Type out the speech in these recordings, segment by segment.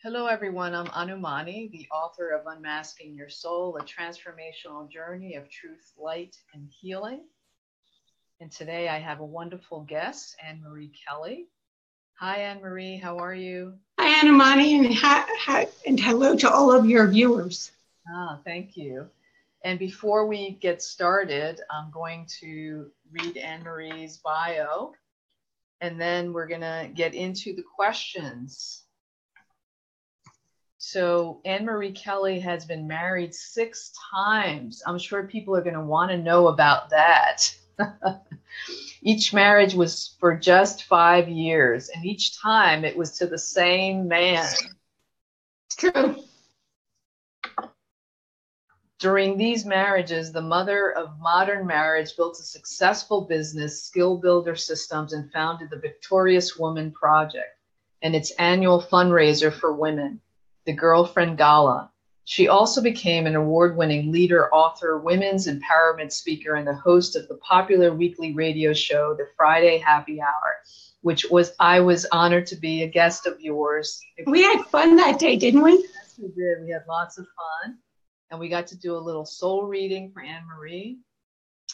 Hello, everyone. I'm Annmarie, the author of Unmasking Your Soul, a transformational journey of truth, light, and healing. And today I have a wonderful guest, Annmarie Kelly. Hi, Annmarie. How are you? Hi, Annmarie, and hello to all of your viewers. Thank you. And before we get started, I'm going to read Annmarie's bio, and then we're going to get into the questions. So Annmarie Kelly has been married 6 times. I'm sure people are going to want to know about that. Each marriage was for just 5 years, and each time it was to the same man. It's true. During these marriages, the mother of modern marriage built a successful business, Skill Builder Systems, and founded the Victorious Woman Project and its annual fundraiser for women, the Girlfriend Gala. She also became an award-winning leader, author, women's empowerment speaker, and the host of the popular weekly radio show, The Friday Happy Hour, which I was honored to be a guest of yours. We had fun that day, didn't we? Yes, we did. We had lots of fun. And we got to do a little soul reading for Annmarie.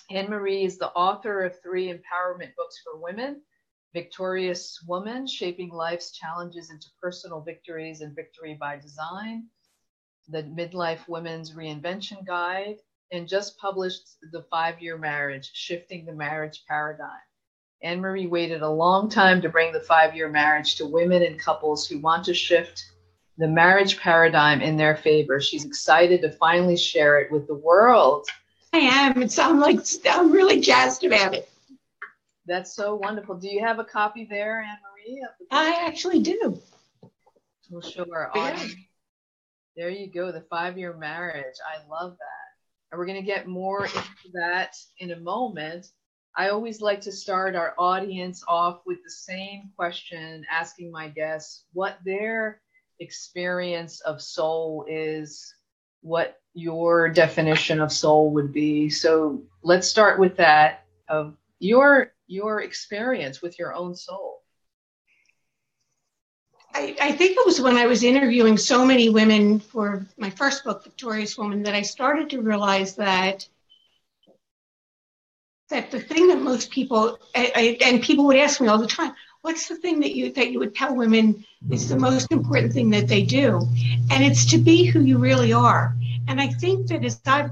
Annmarie is the author of 3 empowerment books for women: Victorious Woman, Shaping Life's Challenges into Personal Victories and Victory by Design, the Midlife Women's Reinvention Guide, and just published The 5-Year Marriage, Shifting the Marriage Paradigm. Annmarie waited a long time to bring the 5-year marriage to women and couples who want to shift the marriage paradigm in their favor. She's excited to finally share it with the world. I am. I'm really jazzed about it. That's so wonderful. Do you have a copy there, Annmarie? I actually do. We'll show our audience. There you go, the 5-year marriage. I love that. And we're going to get more into that in a moment. I always like to start our audience off with the same question, asking my guests what their experience of soul is, what your definition of soul would be. So let's start with that, of your experience with your own soul. I think it was when I was interviewing so many women for my first book, Victorious Woman, that I started to realize that the thing that most people, and people would ask me all the time, what's the thing that you would tell women is the most important thing that they do? And it's to be who you really are. And I think that as I've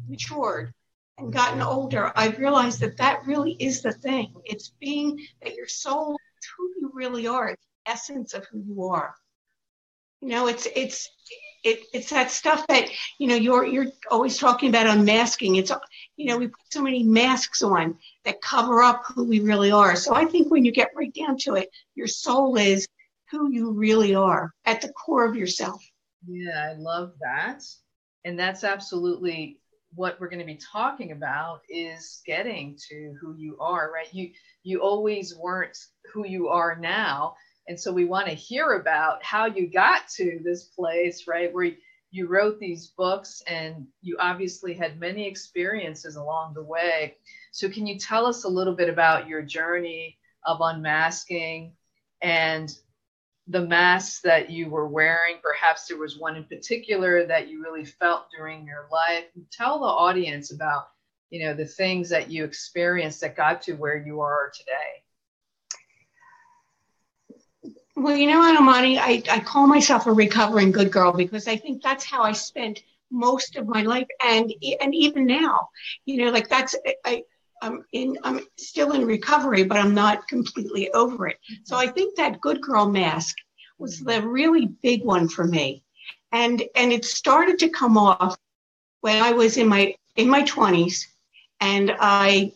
matured and gotten older, I've realized that that really is the thing. It's being that your soul is who you really are. It's the essence of who you are. You know, it's that stuff that, you know, you're always talking about unmasking. It's, you know, we put so many masks on that cover up who we really are. So I think when you get right down to it, your soul is who you really are at the core of yourself. Yeah, I love that. And that's absolutely what we're going to be talking about, is getting to who you are, right? You always weren't who you are now. And so we want to hear about how you got to this place, right, where you wrote these books, and you obviously had many experiences along the way. So can you tell us a little bit about your journey of unmasking and the masks that you were wearing? Perhaps there was one in particular that you really felt during your life. Tell the audience about, you know, the things that you experienced that got to where you are today. Well, you know, Annmarie, I call myself a recovering good girl because I think that's how I spent most of my life, and even now, you know, like that's I'm still in recovery, but I'm not completely over it. So I think that good girl mask was the really big one for me, and it started to come off when I was in my 20s, and I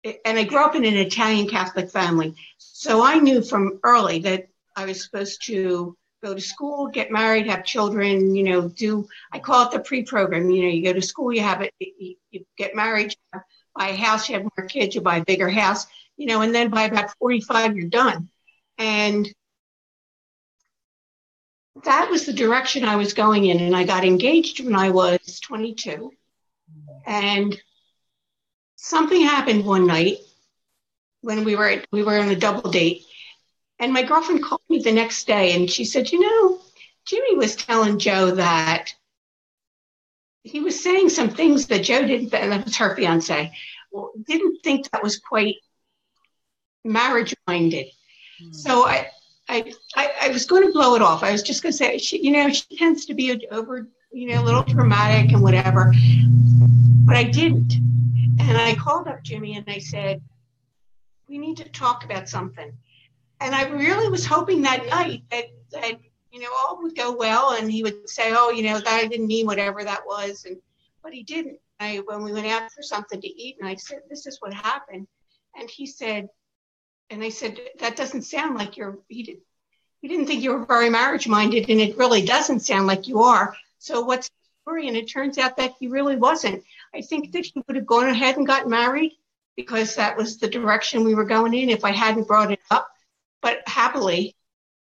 grew up in an Italian Catholic family. So I knew from early that I was supposed to go to school, get married, have children, you know, I call it the pre-program. You know, you go to school, you have it, you get married, you buy a house, you have more kids, you buy a bigger house, you know, and then by about 45, you're done. And that was the direction I was going in. And I got engaged when I was 22. And something happened one night when we were on a double date, and my girlfriend called me the next day, and she said, you know, Jimmy was telling Joe that he was saying some things that Joe didn't, and that was her fiance, didn't think that was quite marriage minded. So I was going to blow it off. I was just going to say, she tends to be over, a little dramatic and whatever, but I didn't. And I called up Jimmy and I said, we need to talk about something. And I really was hoping that night that all would go well, and he would say, oh, that I didn't mean whatever that was. But he didn't. When we went out for something to eat, and I said, this is what happened. And he said, and I said, that doesn't sound like he didn't think you were very marriage minded, and it really doesn't sound like you are. So what's the story? And it turns out that he really wasn't. I think that he would have gone ahead and got married because that was the direction we were going in if I hadn't brought it up. But happily,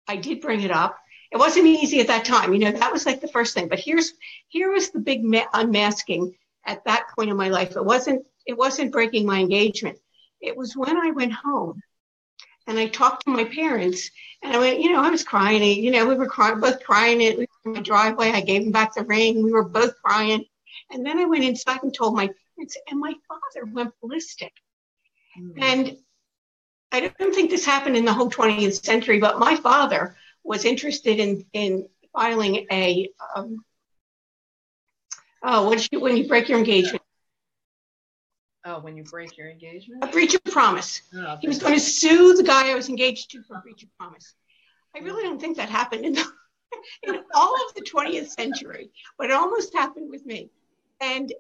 I did bring it up. It wasn't easy at that time. That was like the first thing. But here was the big unmasking at that point in my life. It wasn't breaking my engagement. It was when I went home and I talked to my parents, and I went, I was crying. We were both crying in my driveway. I gave them back the ring. We were both crying. And then I went inside and told my parents, and my father went ballistic. Mm-hmm. And I don't think this happened in the whole 20th century, but my father was interested in filing a, when you break your engagement? Oh, when you break your engagement? A breach of promise. Oh, he was going to sue the guy I was engaged to for a breach of promise. I really don't think that happened in all of the 20th century, but it almost happened with me. And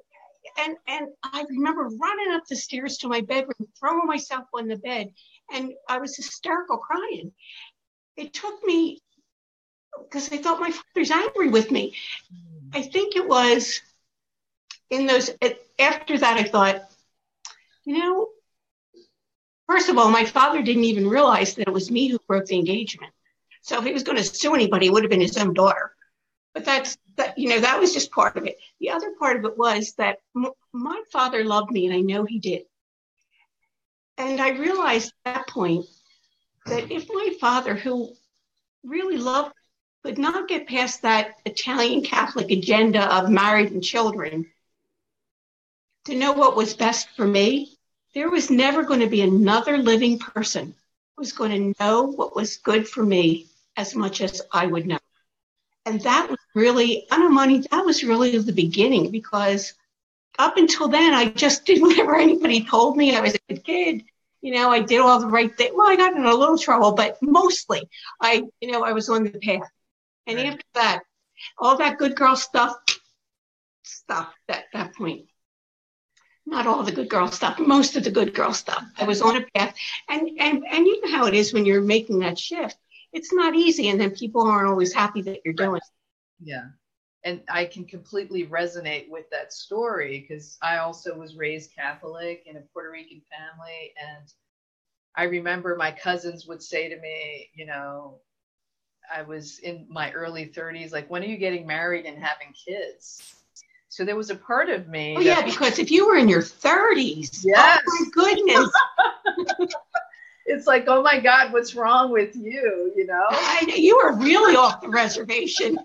I remember running up the stairs to my bedroom, throwing myself on the bed, and I was hysterical crying. It took me, because I thought my father's angry with me. I think it was after that I thought, first of all, my father didn't even realize that it was me who broke the engagement. So if he was going to sue anybody, it would have been his own daughter. But that was just part of it. The other part of it was that my father loved me, and I know he did. And I realized at that point that if my father, who really loved me, could not get past that Italian Catholic agenda of married and children to know what was best for me, there was never going to be another living person who was going to know what was good for me as much as I would know. And that was really, that was really the beginning, because up until then, I just did whatever anybody told me. I was a good kid. I did all the right thing. Well, I got in a little trouble, but mostly I was on the path. And right. After that, all that good girl stuff stopped at that point. Not all the good girl stuff, most of the good girl stuff. I was on a path. And you know how it is when you're making that shift. It's not easy, and then people aren't always happy that you're doing it. Yeah. And I can completely resonate with that story, because I also was raised Catholic in a Puerto Rican family. And I remember my cousins would say to me, I was in my early 30s, like, when are you getting married and having kids? So there was a part of me. Oh, yeah, because if you were in your 30s, yes. Oh, my goodness. It's like, oh, my God, what's wrong with you, I know, you were really off the reservation.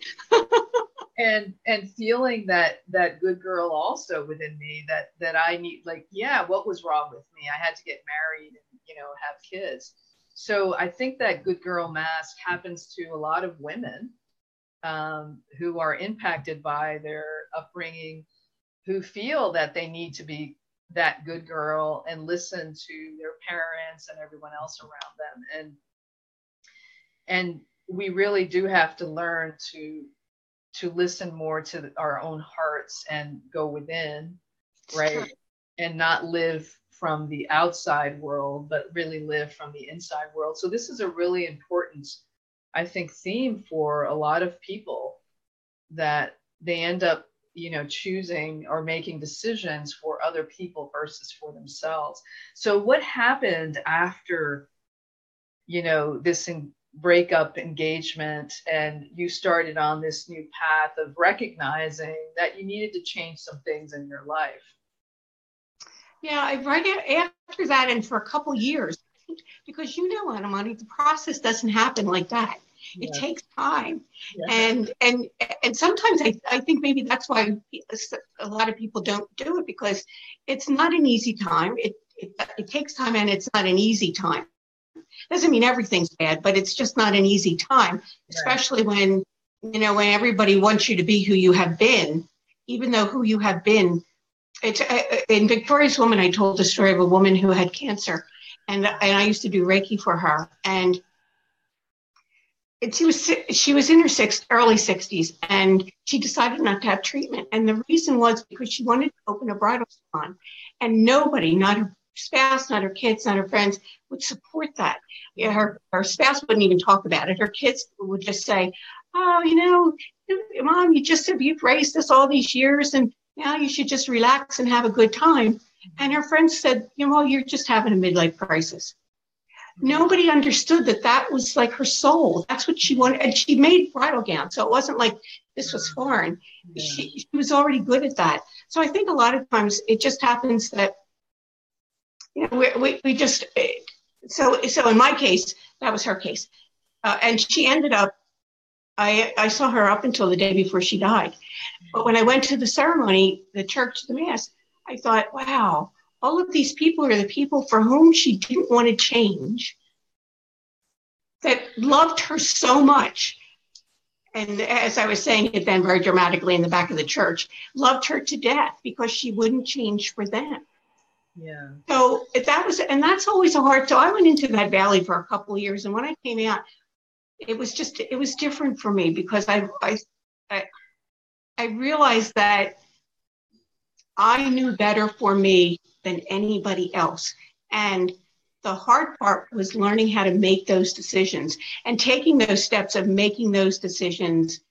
and feeling that good girl also within me that I need, like, yeah, what was wrong with me? I had to get married and, have kids. So I think that good girl mask happens to a lot of women who are impacted by their upbringing, who feel that they need to be that good girl and listen to their parents and everyone else around them. And we really do have to learn to listen more to our own hearts and go within, right? And not live from the outside world, but really live from the inside world. So this is a really important, I think, theme for a lot of people, that they end up, choosing or making decisions for other people versus for themselves. So what happened after, this breakup engagement, and you started on this new path of recognizing that you needed to change some things in your life? Yeah, right after that, and for a couple years, because Annmarie, the process doesn't happen like that. It Yes. takes time. Yes. And sometimes I think maybe that's why a lot of people don't do it, because it's not an easy time. It takes time, and it's not an easy time. Doesn't mean everything's bad, but it's just not an easy time, Right. especially when, when everybody wants you to be who you have been, even though who you have been. It's in Victoria's Woman, I told the story of a woman who had cancer, and I used to do Reiki for her, and she was in her early 60s, and she decided not to have treatment. And the reason was because she wanted to open a bridal salon, and nobody, not her spouse, not her kids, not her friends, would support that. Yeah, her spouse wouldn't even talk about it. Her kids would just say, "Oh, Mom, you've raised us all these years, and now you should just relax and have a good time." And her friends said, "Well, you're just having a midlife crisis." Nobody understood that was like her soul. That's what she wanted. And she made bridal gowns. So it wasn't like this was foreign. Yeah. She was already good at that. So I think a lot of times it just happens that, we just, so in my case, that was her case. And she ended up, I saw her up until the day before she died. But when I went to the ceremony, the church, the mass, I thought, wow, all of these people are the people for whom she didn't want to change, that loved her so much. And as I was saying it then very dramatically in the back of the church, loved her to death because she wouldn't change for them. Yeah. So that's always a hard. So I went into that valley for a couple of years. And when I came out, it was different for me, because I realized that I knew better for me than anybody else. And the hard part was learning how to make those decisions and taking those steps of making those decisions,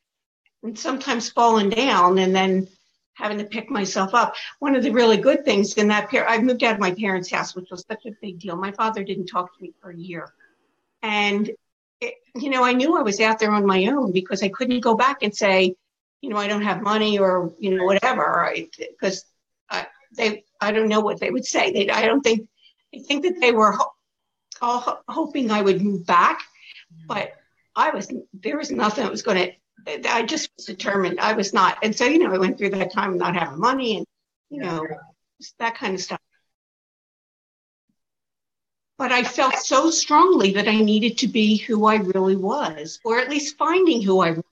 and sometimes falling down and then having to pick myself up. One of the really good things in that period, I moved out of my parents' house, which was such a big deal. My father didn't talk to me for a year. And, I knew I was out there on my own, because I couldn't go back and say, I don't have money, or, whatever, because I don't know what they would say. I think that they were all hoping I would move back, but there was nothing that was going to, I just was determined I was not. And so, I went through that time of not having money and, that kind of stuff. But I felt so strongly that I needed to be who I really was, or at least finding who I really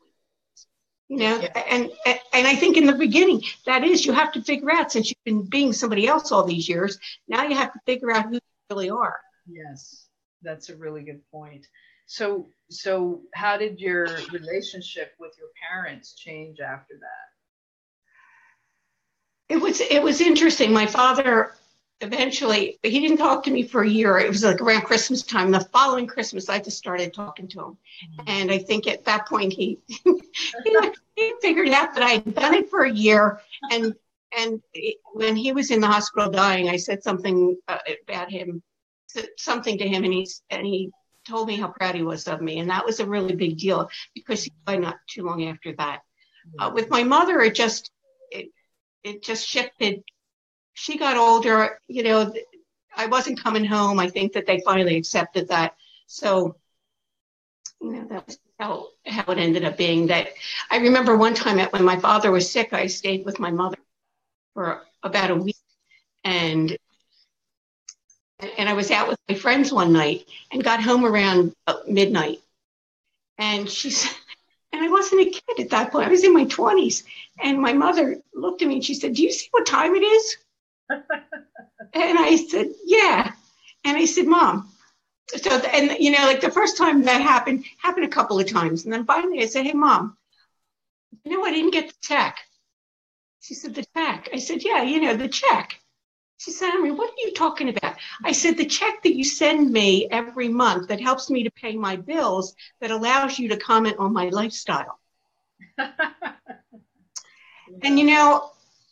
was. And I think in the beginning, that is, you have to figure out, since you've been being somebody else all these years, now you have to figure out who you really are. Yes, that's a really good point. So how did your relationship with your parents change after that? It was interesting. My father eventually, he didn't talk to me for a year. It was like around Christmas time. The following Christmas, I just started talking to him. And I think at that point, he figured out that I had done it for a year. And when he was in the hospital dying, I said something about him, something to him, and he told me how proud he was of me. And that was a really big deal, because he died not too long after that. With my mother, it just shifted. She got older, I wasn't coming home. I think that they finally accepted that. So, that was how it ended up being. That I remember one time when my father was sick, I stayed with my mother for about a week, and I was out with my friends one night and got home around midnight. And and I wasn't a kid at that point. I was in my 20s. And my mother looked at me and she said, "Do you see what time it is?" And I said, "Yeah." And I said, "Mom." So, and like the first time that happened a couple of times. And then finally I said, "Hey, Mom, I didn't get the check." She said, "The check?" I said, "Yeah, the check." She said, "Annmarie, what are you talking about?" I said, "The check that you send me every month that helps me to pay my bills, that allows you to comment on my lifestyle." And,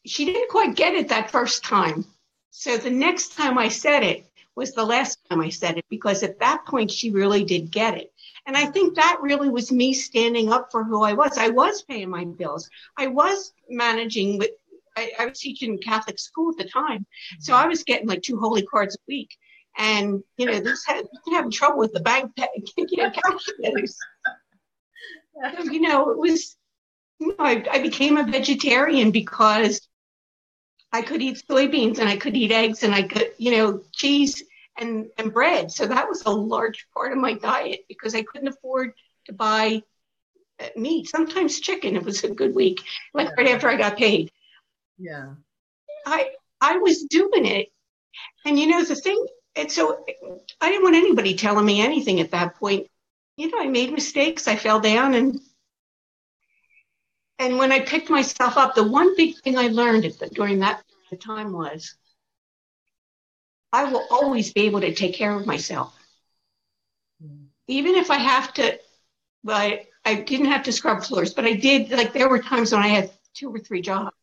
she didn't quite get it that first time. So the next time I said it was the last time I said it, because at that point she really did get it. And I think that really was me standing up for who I was. I was paying my bills. I was managing with, I was teaching Catholic school at the time. So I was getting like 2 holy cards a week. And, having trouble with the bank calculators. So, it was, I became a vegetarian because I could eat soybeans and I could eat eggs and I could, cheese and bread. So that was a large part of my diet because I couldn't afford to buy meat, sometimes chicken. It was a good week, like right after I got paid. Yeah. I was doing it. And the thing, and so I didn't want anybody telling me anything at that point. I made mistakes. I fell down. And when I picked myself up, the one big thing I learned during that time was I will always be able to take care of myself. Even if I have to, well, I didn't have to scrub floors, but I did, like there were times when I had 2 or 3 jobs.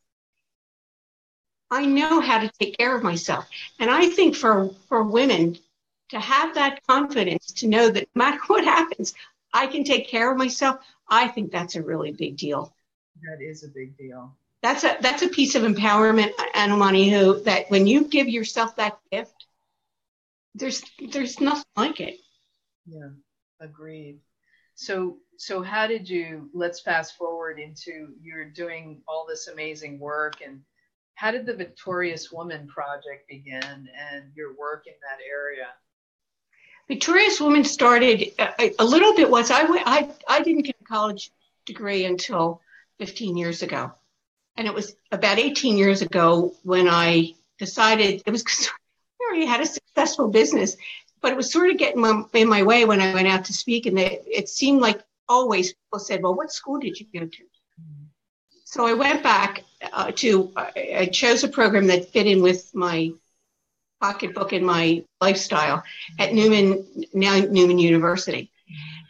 I know how to take care of myself. And I think for women to have that confidence, to know that no matter what happens, I can take care of myself, I think that's a really big deal. That is a big deal. That's a piece of empowerment, Annmarie, that when you give yourself that gift, there's nothing like it. Yeah, agreed. So how did you, let's fast forward into you're doing all this amazing work, and how did the Victorious Woman Project begin and your work in that area? Victorious Woman started a little bit was I didn't get a college degree until 15 years ago. And it was about 18 years ago when I decided, it was because I already had a successful business, but it was sort of getting in my way when I went out to speak. And it seemed like always people said, well, what school did you go to? So I went back I chose a program that fit in with my pocketbook and my lifestyle at Newman University.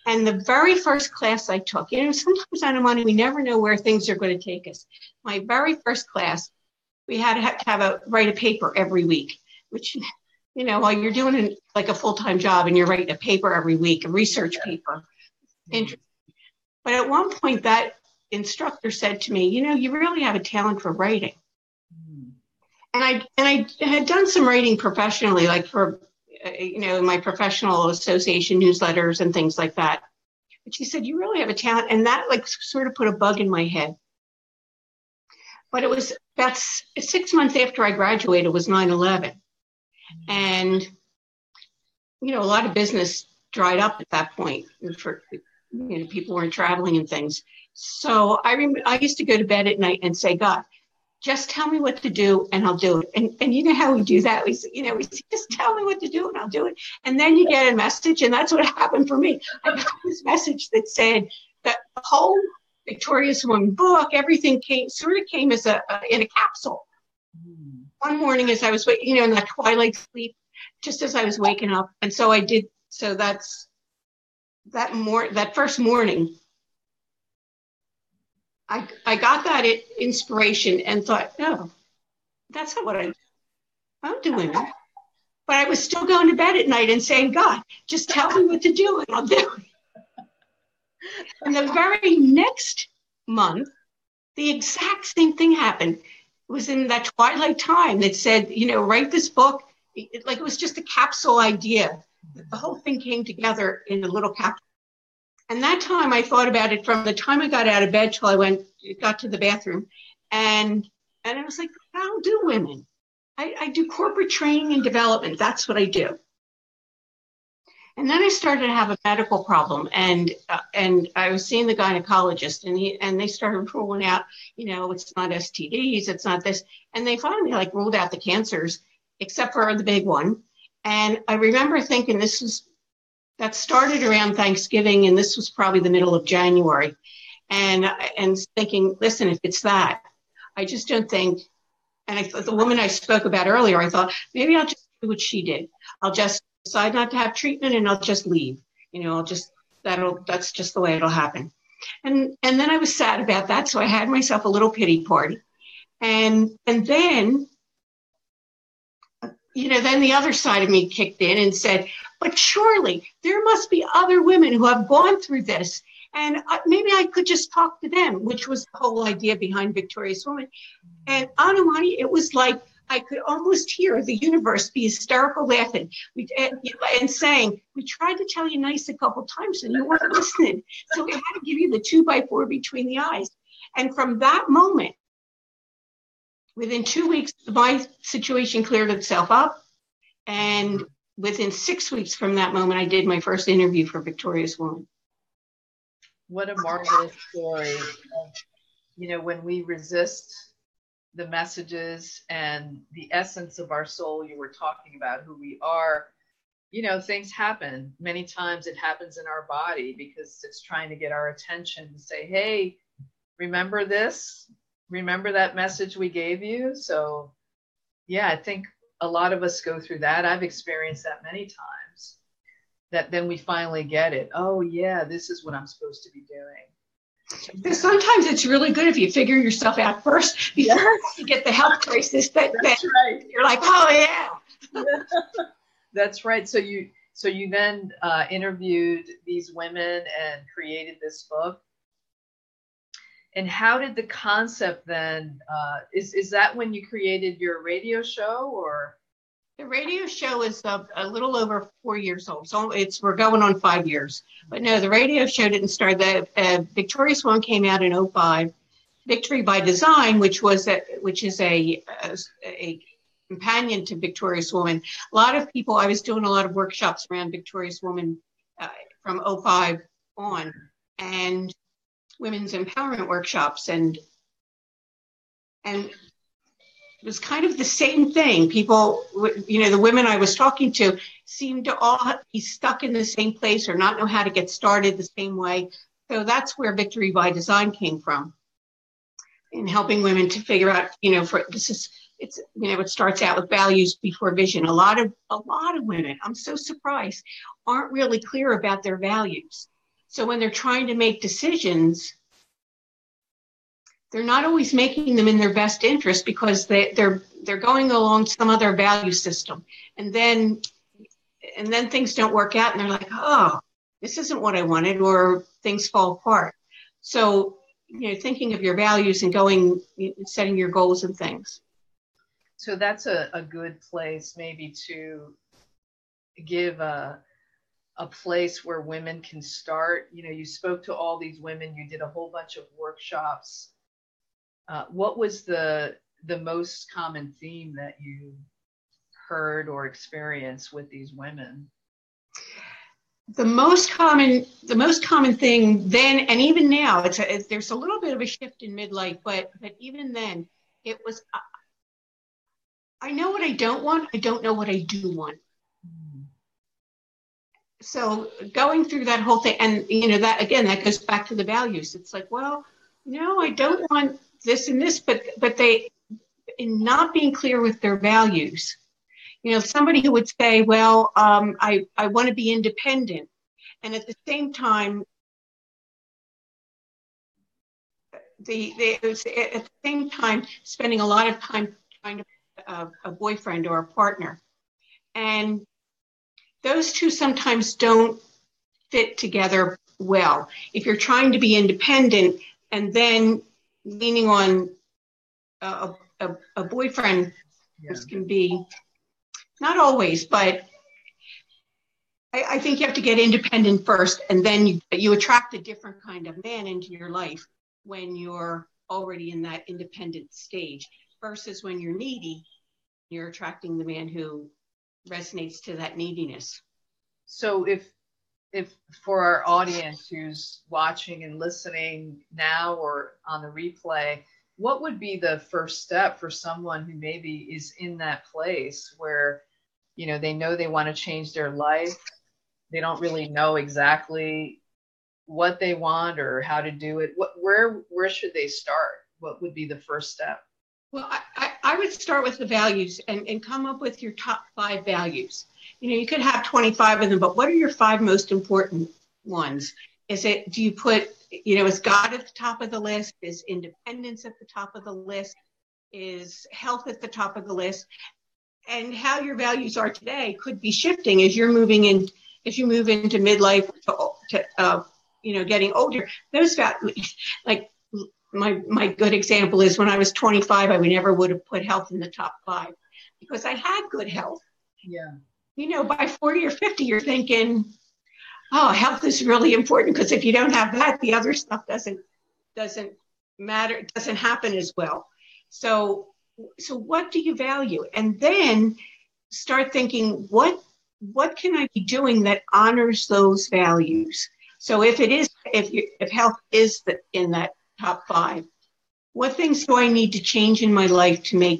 And the very first class I took, sometimes, Annmarie, we never know where things are going to take us. My very first class, we had to write a paper every week, which, while you're doing like a full-time job and you're writing a paper every week, a research paper. Interesting. But at one point, that instructor said to me, you really have a talent for writing. And I had done some writing professionally, like for, my professional association newsletters and things like that. But she said, you really have a talent. And that sort of put a bug in my head. But it was about 6 months after I graduated, it was 9/11. And, a lot of business dried up at that point. For, people weren't traveling and things. So I used to go to bed at night and say, God, just tell me what to do and I'll do it. And you know how we do that? We say, just tell me what to do and I'll do it. And then you get a message, and that's what happened for me. I got this message that said that the whole Victorious Woman book, everything came as in a capsule. One morning as I was, in that twilight sleep, just as I was waking up. And so I did, so that's that first morning, I got that inspiration and thought, no, that's not what I do women. But I was still going to bed at night and saying, God, just tell me what to do and I'll do it. And the very next month, the exact same thing happened. It was in that Twilight Time that said, write this book. It was just a capsule idea. The whole thing came together in a little capsule. And that time I thought about it from the time I got out of bed till I got to the bathroom. And I was like, I don't do women. I do corporate training and development. That's what I do. And then I started to have a medical problem, and I was seeing the gynecologist, and they started ruling out, it's not STDs, it's not this. And they finally ruled out the cancers, except for the big one. And I remember thinking that started around Thanksgiving, and this was probably the middle of January. And thinking, listen, if it's that, I just don't think, and I thought the woman I spoke about earlier, I thought, maybe I'll just do what she did. I'll just decide not to have treatment and I'll just leave. That's just the way it'll happen. And then I was sad about that. So I had myself a little pity party. And then, then the other side of me kicked in and said, but surely there must be other women who have gone through this. And maybe I could just talk to them, which was the whole idea behind Victorious Woman. And Annmarie, it was like I could almost hear the universe be hysterical laughing and saying, we tried to tell you nice a couple times and you weren't listening. So we had to give you the 2x4 between the eyes. And from that moment, within 2 weeks, my situation cleared itself up. And within 6 weeks from that moment, I did my first interview for Victorious Woman. What a marvelous story. When we resist the messages and the essence of our soul, you were talking about who we are, things happen. Many times it happens in our body because it's trying to get our attention to say, hey, remember this? Remember that message we gave you? So yeah, I think a lot of us go through that. I've experienced that many times, that then we finally get it. Oh yeah, this is what I'm supposed to be doing. Because sometimes it's really good if you figure yourself out first before you get the health crisis that right. You're like, oh yeah. That's right. So you then interviewed these women and created this book. And how did the concept then, is that when you created your radio show, or? The radio show is a little over 4 years old. So we're going on 5 years. But no, the radio show didn't start. The Victorious Woman came out in 2005. Victory by Design, which is a companion to Victorious Woman. A lot of people, I was doing a lot of workshops around Victorious Woman from 2005 on, and women's empowerment workshops, and it was kind of the same thing. People, the women I was talking to seemed to all be stuck in the same place or not know how to get started the same way. So that's where Victory by Design came from, in helping women to figure out, it starts out with values before vision. A lot of women, I'm so surprised, aren't really clear about their values. So when they're trying to make decisions, they're not always making them in their best interest because they're going along some other value system. And then things don't work out and they're like, oh, this isn't what I wanted, or things fall apart. So, thinking of your values and setting your goals and things. So that's a good place maybe to give a place where women can start. You spoke to all these women, you did a whole bunch of workshops. What was the most common theme that you heard or experienced with these women? The most common thing then, and even now, there's a little bit of a shift in midlife, but even then, it was, I know what I don't want. I don't know what I do want. So going through that whole thing, and that goes back to the values. It's like, well, no, I don't want this and this, but they, in not being clear with their values, somebody who would say, well, I want to be independent, and at the same time, spending a lot of time trying to find a boyfriend or a partner, and those two sometimes don't fit together well. If you're trying to be independent and then leaning on a boyfriend, this can be, not always, but I think you have to get independent first, and then you attract a different kind of man into your life when you're already in that independent stage, versus when you're needy, you're attracting the man who resonates to that neediness. So if for our audience who's watching and listening now or on the replay, what would be the first step for someone who maybe is in that place where, they know they want to change their life, they don't really know exactly what they want or how to do it? Where should they start? What would be the first step? Well, I would start with the values and come up with your top 5 values. You could have 25 of them, but what are your 5 most important ones? Do you put, is God at the top of the list? Is independence at the top of the list? Is health at the top of the list? And how your values are today could be shifting as you move into midlife to getting older. Those values, like my good example is when I was 25, I never would have put health in the top 5 because I had good health. Yeah. By 40 or 50, you're thinking, oh, health is really important because if you don't have that, the other stuff doesn't matter, doesn't happen as well. So what do you value? And then start thinking, what can I be doing that honors those values? So if health is in that top 5, what things do I need to change in my life to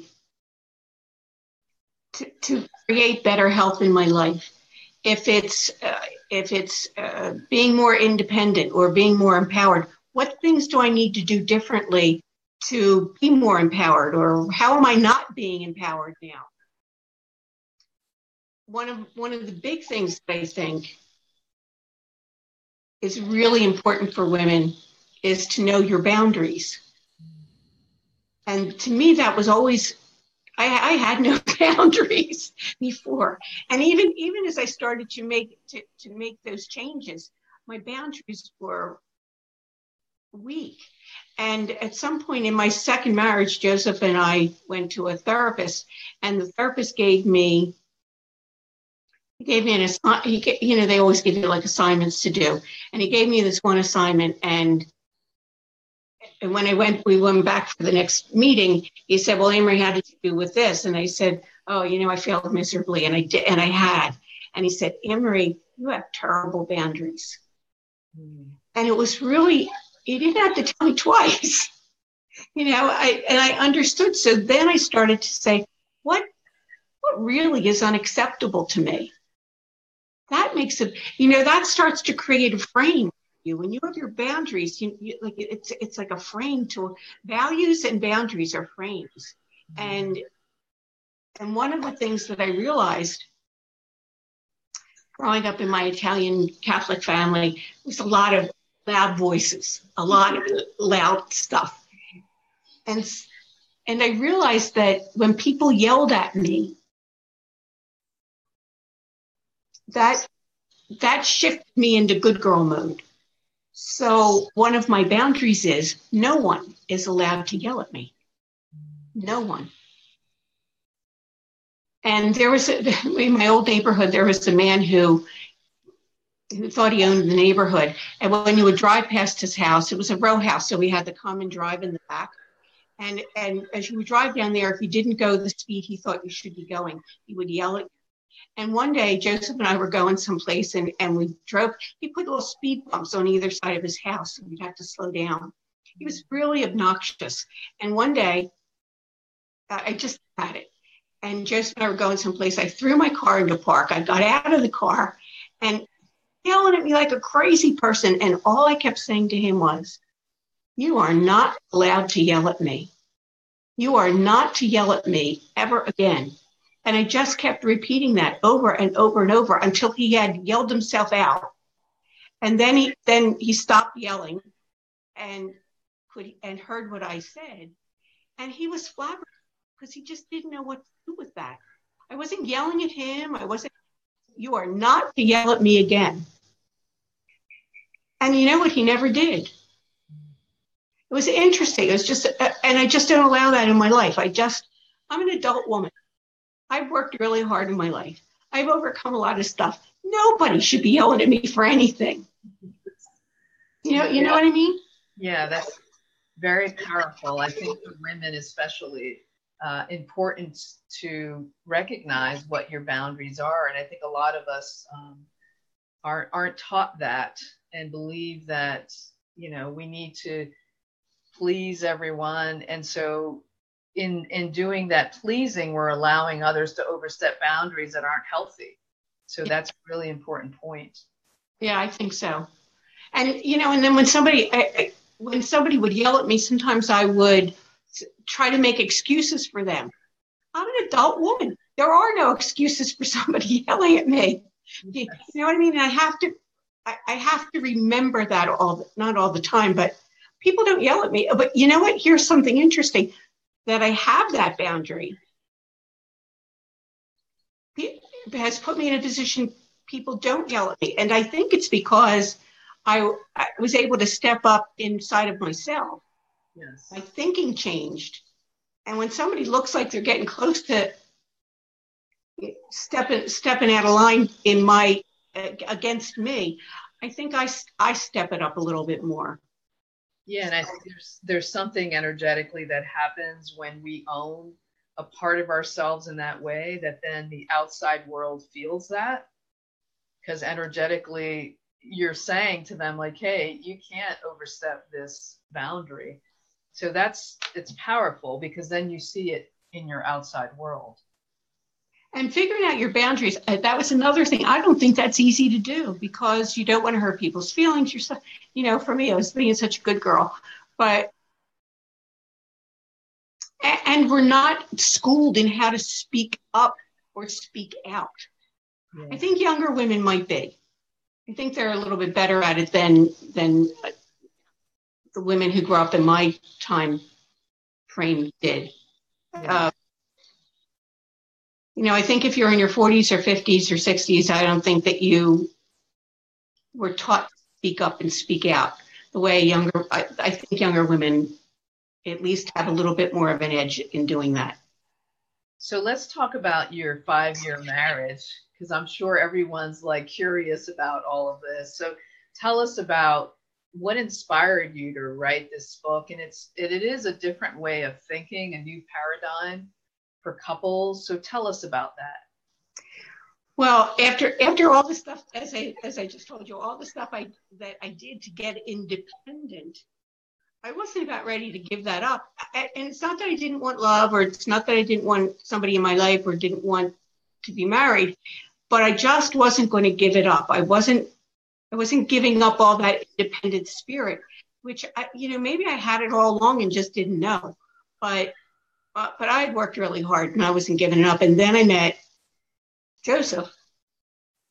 create better health in my life? If it's being more independent or being more empowered, what things do I need to do differently to be more empowered, or how am I not being empowered now? One of the big things that I think is really important for women is to know your boundaries. And to me, that was always, I had no boundaries before. And even as I started to make those changes, my boundaries were weak. And at some point in my second marriage, Joseph and I went to a therapist, and the therapist gave me an assignment. They always give you like assignments to do. And he gave me this one assignment, and when we went back for the next meeting, he said, well, Annmarie, how did you do with this? And I said, oh, I failed miserably. And I did, and I had. And he said, Annmarie, you have terrible boundaries. And it was really, he didn't have to tell me twice. I understood. So then I started to say, what really is unacceptable to me? That makes it, that starts to create a frame. When you have your boundaries, like it's like a frame to values, and boundaries are frames. And one of the things that I realized growing up in my Italian Catholic family was a lot of loud voices, a lot of loud stuff. And I realized that when people yelled at me, that shifted me into good girl mode. So one of my boundaries is no one is allowed to yell at me. No one. And there was in my old neighborhood, there was a man who thought he owned the neighborhood. And when you would drive past his house, it was a row house, so we had the common drive in the back. And as you would drive down there, if you didn't go the speed he thought you should be going, he would yell at you. And one day, Joseph and I were going someplace, and we drove. He put little speed bumps on either side of his house, and we'd have to slow down. He was really obnoxious. And one day, I just had it. And Joseph and I were going someplace. I threw my car into park. I got out of the car, and yelling at me like a crazy person. And all I kept saying to him was, you are not allowed to yell at me. You are not to yell at me ever again. And I just kept repeating that over and over and over until he had yelled himself out. And then he stopped yelling and heard what I said. And he was flabbergasted because he just didn't know what to do with that. I wasn't yelling at him. You are not to yell at me again. And you know what? He never did. It was interesting. It was just, and I just don't allow that in my life. I'm an adult woman. I've worked really hard in my life. I've overcome a lot of stuff. Nobody should be yelling at me for anything. You know what I mean? Yeah, that's very powerful. I think for women especially, important to recognize what your boundaries are. And I think a lot of us aren't taught that and believe that, we need to please everyone. And so in doing that pleasing, we're allowing others to overstep boundaries that aren't healthy. So that's a really important point. Yeah, I think so. And, and then when somebody would yell at me, sometimes I would try to make excuses for them. I'm an adult woman. There are no excuses for somebody yelling at me. You know what I mean? And I have to remember that not all the time, but people don't yell at me. But you know what? Here's something interesting. That I have that boundary has put me in a position people don't yell at me. And I think it's because I was able to step up inside of myself Yes. My thinking changed. And when somebody looks like they're getting close to stepping out of line in my against me, I think I step it up a little bit more. Yeah, and I think there's something energetically that happens when we own a part of ourselves in that way, that then the outside world feels that, because energetically you're saying to them like, hey, you can't overstep this boundary. So it's powerful, because then you see it in your outside world. And figuring out your boundaries, that was another thing. I don't think that's easy to do, because you don't want to hurt people's feelings. For me, I was being such a good girl, and we're not schooled in how to speak up or speak out. Yeah. I think younger women might be. I think they're a little bit better at it than the women who grew up in my time frame did. Yeah. I think if you're in your 40s or 50s or 60s, I don't think that you were taught to speak up and speak out the way I think younger women at least have a little bit more of an edge in doing that. So let's talk about your 5-year marriage, because I'm sure everyone's like curious about all of this. So tell us about what inspired you to write this book. And it is a different way of thinking, a new paradigm for couples. So tell us about that. Well, after all the stuff, as I just told you, all the stuff that I did to get independent, I wasn't about ready to give that up. And it's not that I didn't want love, or it's not that I didn't want somebody in my life, or didn't want to be married, but I just wasn't going to give it up. I wasn't giving up all that independent spirit, which maybe I had it all along and just didn't know. But I had worked really hard and I wasn't giving it up. And then I met Joseph,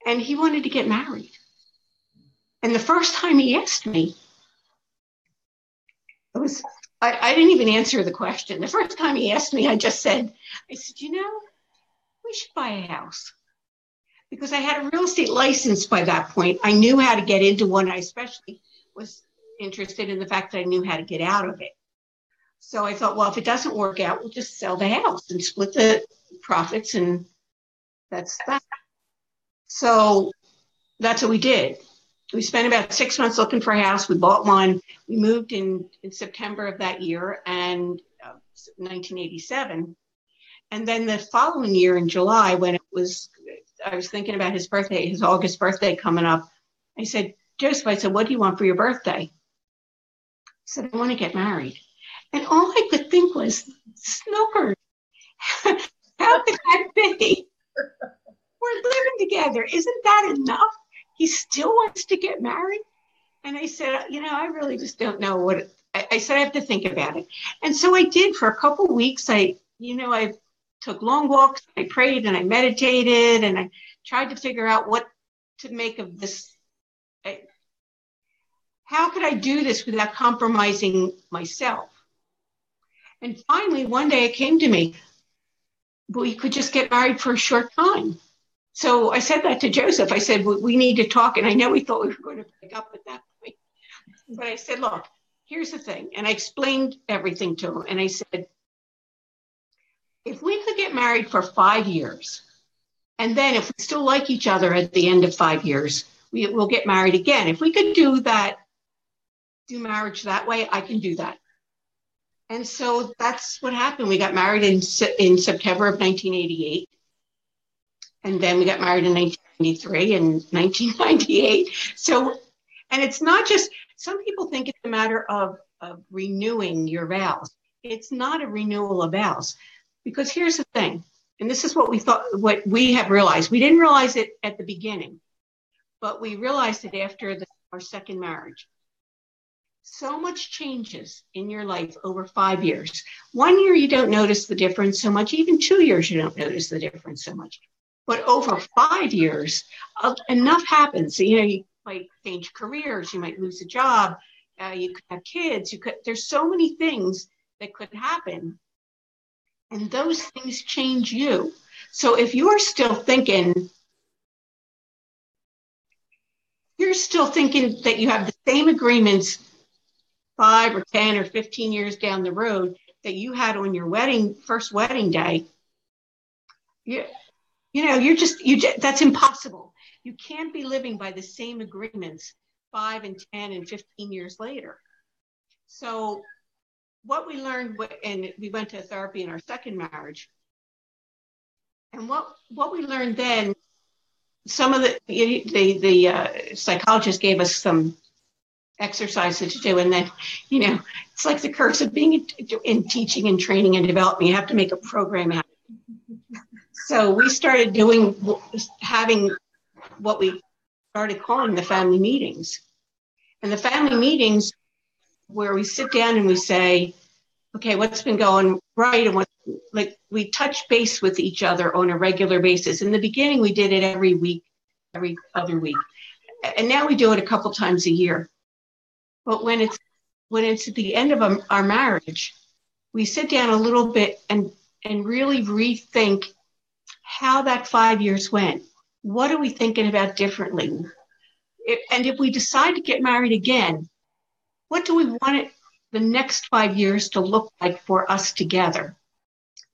and he wanted to get married. And the first time he asked me, I didn't even answer the question. The first time he asked me, I said, we should buy a house. Because I had a real estate license by that point. I knew how to get into one. I especially was interested in the fact that I knew how to get out of it. So I thought, well, if it doesn't work out, we'll just sell the house and split the profits, and that's that. So that's what we did. We spent about 6 months looking for a house. We bought one. We moved in September of that year, and 1987. And then the following year in July, when I was thinking about his birthday, his August birthday coming up, I said, Joseph, what do you want for your birthday? He said, I want to get married. And all I could think was, snookers. How could that be? We're living together. Isn't that enough? He still wants to get married? And I said, I really just don't know what. I said, I have to think about it. And so I did. For a couple of weeks. I took long walks. I prayed and I meditated, and I tried to figure out what to make of this. How could I do this without compromising myself? And finally, one day it came to me, we could just get married for a short time. So I said that to Joseph. I said, we need to talk. And I know we thought we were going to break up at that point. But I said, look, here's the thing. And I explained everything to him. And I said, if we could get married for 5 years, and then if we still like each other at the end of 5 years, we'll get married again. If we could do marriage that way, I can do that. And so that's what happened. We got married in September of 1988. And then we got married in 1993 and 1998. So, and it's not just, some people think it's a matter of renewing your vows. It's not a renewal of vows. Because here's the thing, and this is what we have realized. We didn't realize it at the beginning, but we realized it after our second marriage. So much changes in your life over 5 years. 1 year, you don't notice the difference so much. Even 2 years, you don't notice the difference so much. But over 5 years, enough happens. You might change careers. You might lose a job. You could have kids. There's so many things that could happen. And those things change you. So if you're still thinking that you have the same agreements 5 or 10 or 15 years down the road that you had on your first wedding day, that's impossible. You can't be living by the same agreements 5 and 10 and 15 years later. So what we learned, and we went to therapy in our second marriage, and what we learned then, some of the psychologist gave us some exercises to do, and then, it's like the curse of being in teaching and training and development. You have to make a program out of it. So we started having what we started calling the family meetings. And the family meetings where we sit down and we say, okay, what's been going right? And we touch base with each other on a regular basis. In the beginning, we did it every week, every other week. And now we do it a couple times a year. But when it's at the end of our marriage, we sit down a little bit and really rethink how that 5 years went. What are we thinking about differently? And if we decide to get married again, what do we want the next 5 years to look like for us together?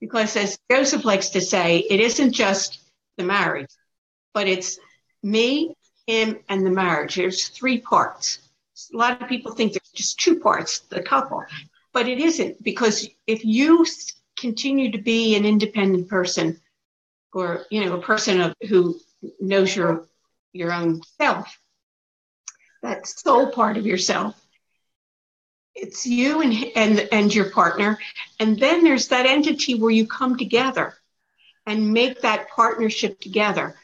Because as Joseph likes to say, it isn't just the marriage, but it's me, him, and the marriage. There's 3 parts. A lot of people think there's just 2 parts, the couple, but it isn't, because if you continue to be an independent person, or a person who knows your own self, that soul part of yourself, it's you and your partner, and then there's that entity where you come together and make that partnership together.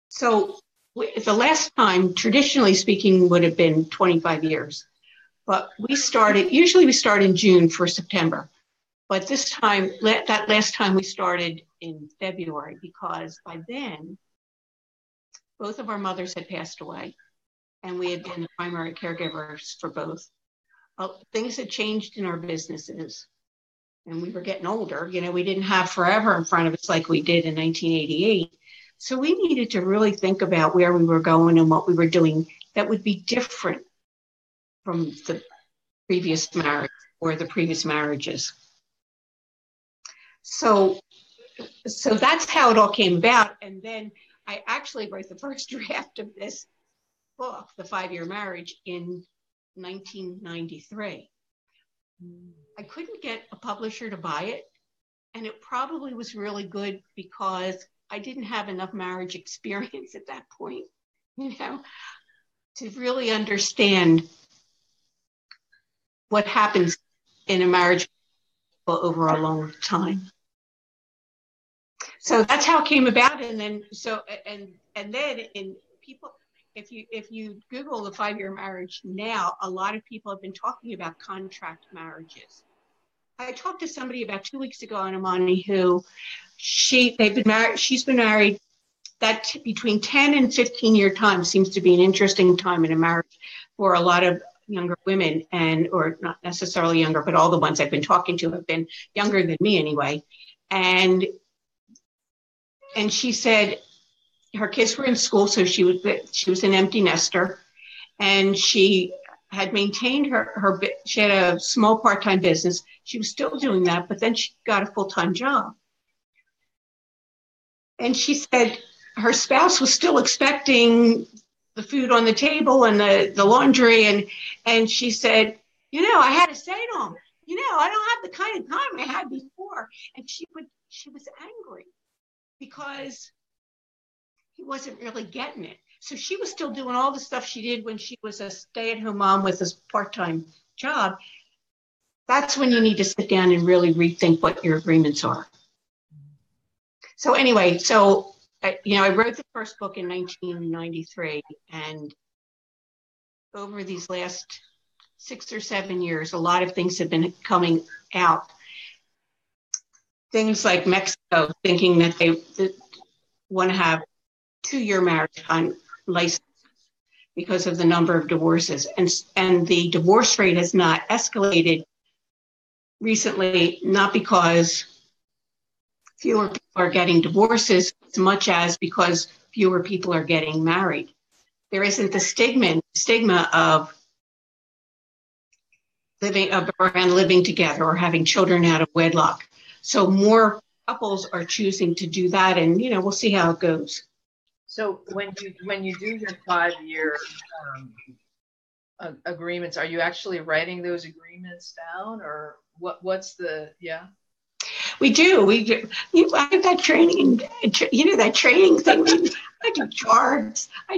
So the last time, traditionally speaking, would have been 25 years, but usually we start in June for September. But this time, that last time, we started in February, because by then, both of our mothers had passed away, and we had been the primary caregivers for both. Things had changed in our businesses, and we were getting older. We didn't have forever in front of us like we did in 1988. So we needed to really think about where we were going and what we were doing that would be different from the previous marriage or the previous marriages. So that's how it all came about. And then I actually wrote the first draft of this book, The 5-Year Marriage, in 1993. I couldn't get a publisher to buy it. And it probably was really good because I didn't have enough marriage experience at that point, to really understand what happens in a marriage over a long time. So that's how it came about. And then in people, if you Google the 5-year marriage now, a lot of people have been talking about contract marriages. I talked to somebody about 2 weeks ago, Annmarie, who she's been married. That between 10 and 15 year time seems to be an interesting time in a marriage for a lot of younger women, or not necessarily younger, but all the ones I've been talking to have been younger than me anyway. And she said her kids were in school, so she was an empty nester, and she had maintained she had a small part-time business. She was still doing that, but then she got a full-time job. And she said her spouse was still expecting the food on the table and the laundry. And she said, I had to say to him, I don't have the kind of time I had before. And she was angry because he wasn't really getting it. So she was still doing all the stuff she did when she was a stay-at-home mom with a part-time job. That's when you need to sit down and really rethink what your agreements are. So anyway, I wrote the first book in 1993, and over these last 6 or 7 years, a lot of things have been coming out. Things like Mexico thinking that they want to have 2-year marriage on license because of the number of divorces. And the divorce rate has not escalated recently, not because fewer people are getting divorces as much as because fewer people are getting married. There isn't the stigma of living together or having children out of wedlock. So more couples are choosing to do that, and we'll see how it goes. So when you do your 5-year agreements, are you actually writing those agreements down, or what's the We do. I have that training. That training thing. I do charts. I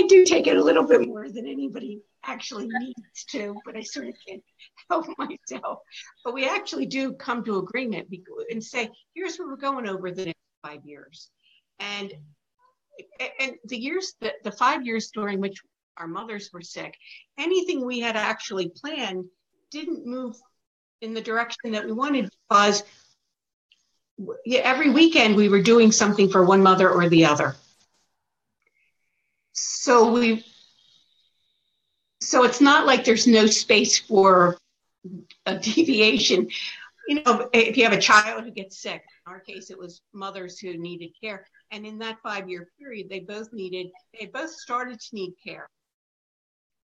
do take it a little bit more than anybody actually needs to, but I sort of can't help myself. But we actually do come to agreement and say, here's where we're going over the next 5 years. And the 5 years during which our mothers were sick, anything we had actually planned didn't move in the direction that we wanted, because every weekend we were doing something for one mother or the other. So it's not like there's no space for a deviation. If you have a child who gets sick, in our case, it was mothers who needed care. And in that 5-year period, they both started to need care.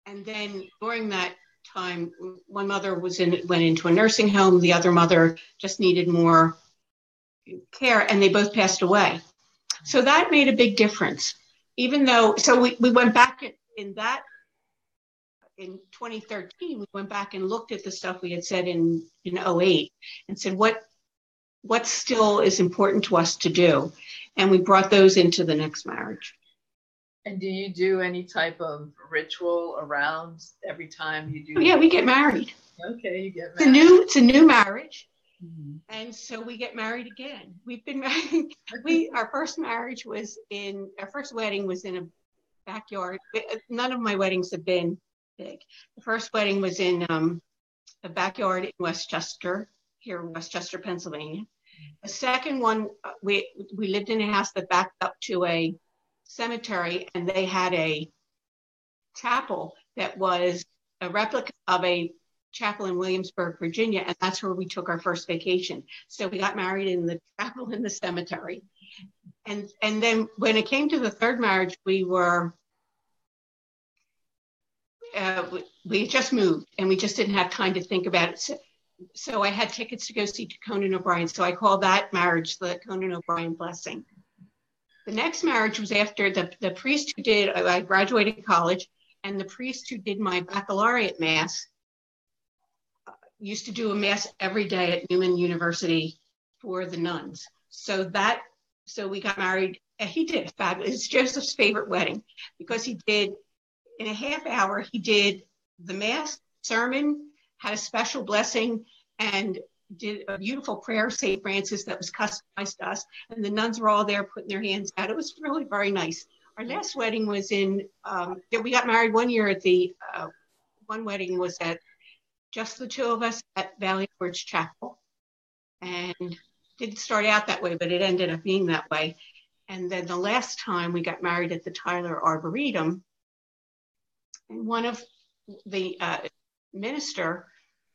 And then during that time, one mother went into a nursing home. The other mother just needed more care, and they both passed away. So that made a big difference. We went back in 2013, we went back and looked at the stuff we had said in 2008 and said, what still is important to us to do? And we brought those into the next marriage. And do you do any type of ritual around every time you do? Oh, yeah, we get married. Okay, you get married. It's a new marriage. Mm-hmm. And so we get married again. We've been married. Our first wedding was in a backyard. None of my weddings have been big. The first wedding was in a backyard in Westchester, Pennsylvania. The second one, we lived in a house that backed up to a cemetery, and they had a chapel that was a replica of a chapel in Williamsburg, Virginia, and that's where we took our first vacation. So we got married in the chapel in the cemetery. And then when it came to the third marriage, we just moved, and we just didn't have time to think about it. So I had tickets to go see Conan O'Brien. So I called that marriage the Conan O'Brien blessing. The next marriage was after the priest who I graduated college, and the priest who did my baccalaureate mass used to do a mass every day at Newman University for the nuns. So we got married. He did fabulous. It's Joseph's favorite wedding, because he did, in a half hour, he did the mass, sermon, had a special blessing, and did a beautiful prayer, St. Francis, that was customized to us. And the nuns were all there putting their hands out. It was really very nice. Our last wedding was we got married one year at one wedding was at just the two of us at Valley Forge Chapel. And didn't start out that way, but it ended up being that way. And then the last time we got married at the Tyler Arboretum, and one of the minister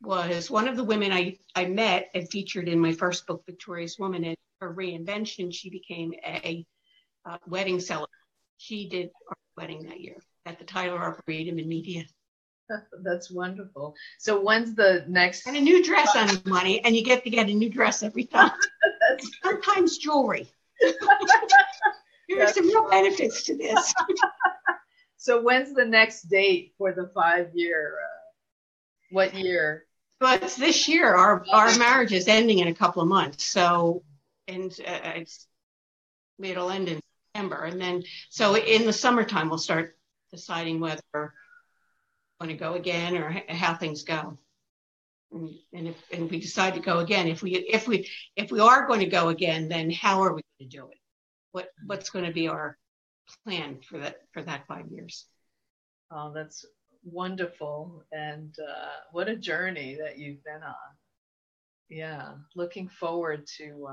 was one of the women I met and featured in my first book, Victorious Woman. And her reinvention, she became a wedding celebrant. She did our wedding that year at the Tyler Arboretum in Media. That's wonderful. So when's the next? And a new dress on money, and you get to get a new dress every time. Sometimes jewelry. There are some real benefits to this. So when's the next date for the 5-year? What year? But it's this year. Our marriage is ending in a couple of months. So, it'll end in September, and then so in the summertime we'll start deciding whether we're going to go again or how things go. And if we decide to go again, if we are going to go again, then how are we going to do it? What's going to be our plan for that 5 years? Oh, that's wonderful. And what a journey that you've been on. Yeah, looking forward to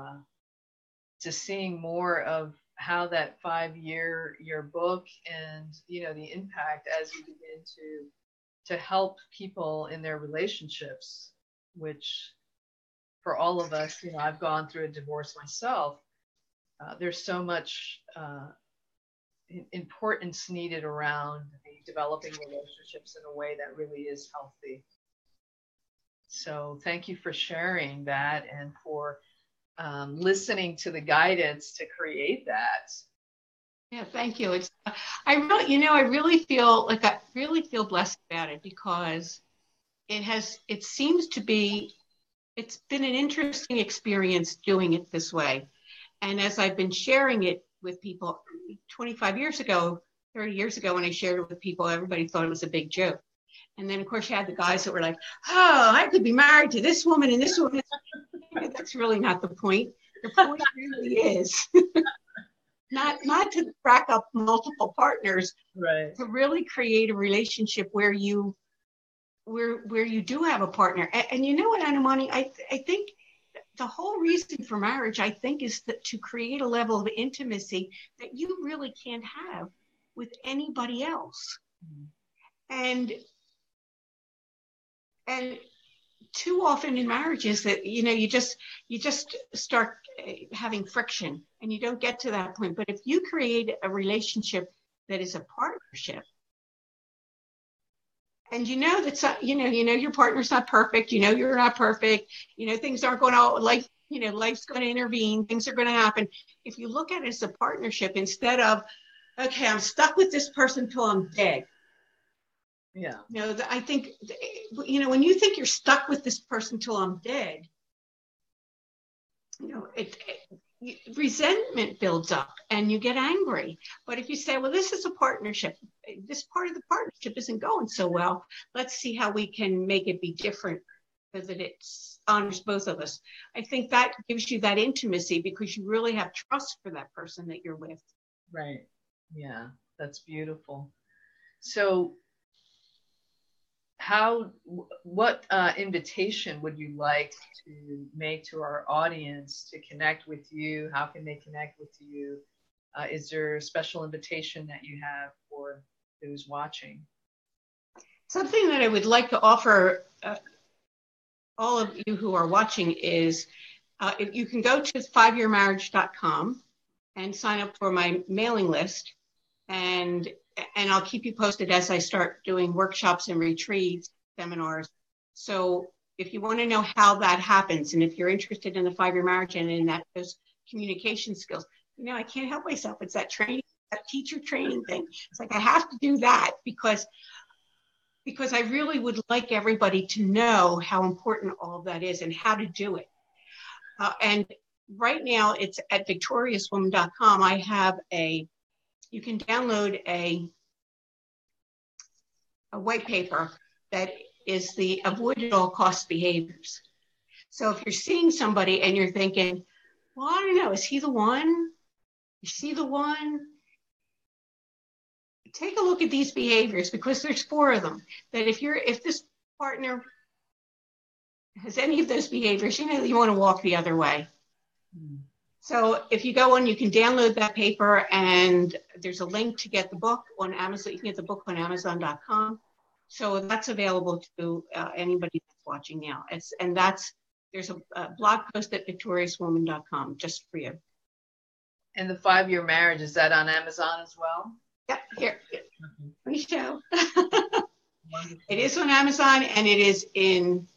seeing more of how that 5-year your book and the impact as you begin to help people in their relationships, which for all of us, I've gone through a divorce myself. There's so much importance needed around developing relationships in a way that really is healthy. So thank you for sharing that and for listening to the guidance to create that. Yeah, thank you. It's I really, I really feel like I really feel blessed about it because it seems to be, it's been an interesting experience doing it this way. And as I've been sharing it with people 25 years ago, 30 years ago, when I shared it with people, everybody thought it was a big joke. And then, of course, you had the guys that were like, oh, I could be married to this woman and this woman. That's really not the point. The point really is not to rack up multiple partners, Right. to really create a relationship where you do have a partner. And you know what, Annmarie, I think the whole reason for marriage, I think, is that to create a level of intimacy that you really can't have with anybody else. Mm-hmm. And too often in marriages that you just start having friction and you don't get to that point. But if you create a relationship that is a partnership, and that your partner's not perfect, you're not perfect, things aren't going out like, life's going to intervene, things are going to happen. If you look at it as a partnership instead of, okay, I'm stuck with this person till I'm dead. Yeah. I think, when you think you're stuck with this person till I'm dead, resentment builds up and you get angry. But if you say, well, this is a partnership, this part of the partnership isn't going so well, let's see how we can make it be different so that it honors both of us. I think that gives you that intimacy because you really have trust for that person that you're with. Right. Yeah, that's beautiful. So what invitation would you like to make to our audience to connect with you? How can they connect with you? Is there a special invitation that you have for those watching? Something that I would like to offer all of you who are watching is if you can go to 5yearmarriage.com and sign up for my mailing list, and I'll keep you posted as I start doing workshops and retreats, seminars. So if you want to know how that happens, and if you're interested in the 5-year marriage and in those communication skills, I can't help myself. It's that training, that teacher training thing. It's like I have to do that because I really would like everybody to know how important all of that is and how to do it. And right now it's at victoriouswoman.com. I have you can download a white paper that is the avoid at all cost behaviors. So if you're seeing somebody and you're thinking, well, I don't know, is he the one? Is she the one? Take a look at these behaviors because there's 4 of them that if this partner has any of those behaviors, you want to walk the other way. Mm. So if you go on, you can download that paper and there's a link to get the book on Amazon. You can get the book on Amazon.com. So that's available to anybody that's watching now. There's a blog post at victoriouswoman.com just for you. And the 5-year marriage, is that on Amazon as well? Yeah, here. Let me show. It is on Amazon and it is in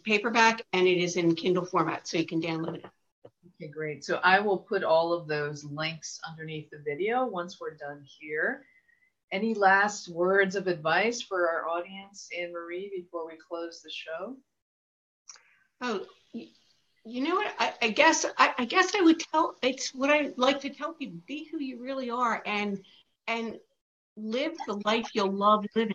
paperback and it is in Kindle format, so you can download it. Okay, great. So I will put all of those links underneath the video once we're done here. Any last words of advice for our audience, Annmarie, before we close the show? Oh, you know what? I guess I would it's what I like to tell people: be who you really are, and live the life you'll love living.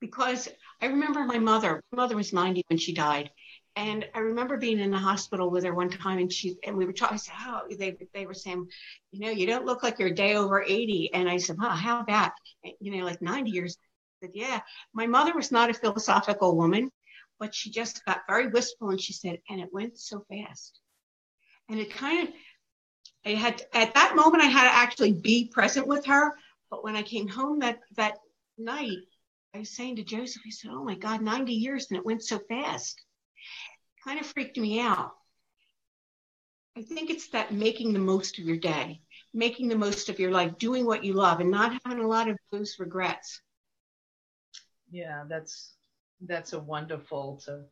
Because I remember my mother was 90 when she died. And I remember being in the hospital with her one time and we were talking, I said, oh, they were saying, you don't look like you're a day over 80. And I said, how about, like 90 years. I said, yeah, my mother was not a philosophical woman, but she just got very wistful. And she said, and it went so fast. And at that moment, I had to actually be present with her. But when I came home that night, I was saying to Joseph, he said, oh my God, 90 years and it went so fast. It kind of freaked me out. I think it's that making the most of your day, making the most of your life, doing what you love and not having a lot of those regrets. Yeah, that's that's a wonderful to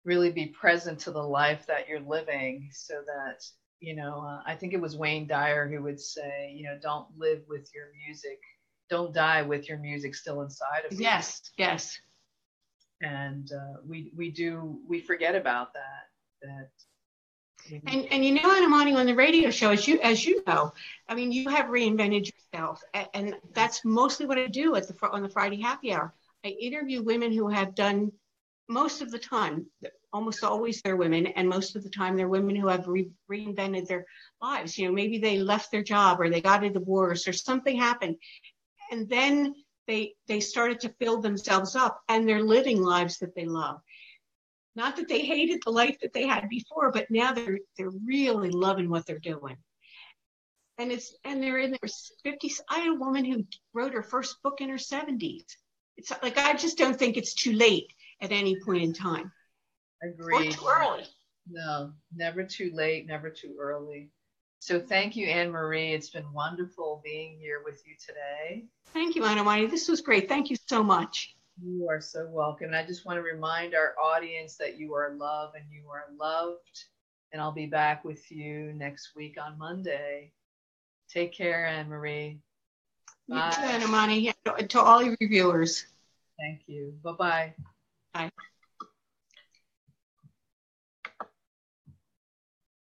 really be present to the life that you're living, so that, I think it was Wayne Dyer who would say, don't live with your music, don't die with your music still inside of you. Yes, yes. And we forget about that. And Annmarie, on the radio show, as you know, I mean, you have reinvented yourself, and that's mostly what I do on the Friday Happy Hour. I interview women who have done, most of the time, almost always they're women, and most of the time they're women who have reinvented their lives. Maybe they left their job, or they got a divorce, or something happened, and then they started to fill themselves up, and they're living lives that they love. Not that they hated the life that they had before, but now they're really loving what they're doing. And they're in their 50s. I had a woman who wrote her first book in her 70s. It's like, I just don't think it's too late at any point in time. Agreed. Or too early. No, never too late, never too early. So thank you, Annmarie. It's been wonderful being here with you today. Thank you, Annmarie. This was great. Thank you so much. You are so welcome. And I just want to remind our audience that you are loved and you are loved. And I'll be back with you next week on Monday. Take care, Annmarie. Bye. You too, Annmarie. To all your viewers. Thank you. Bye-bye. Bye.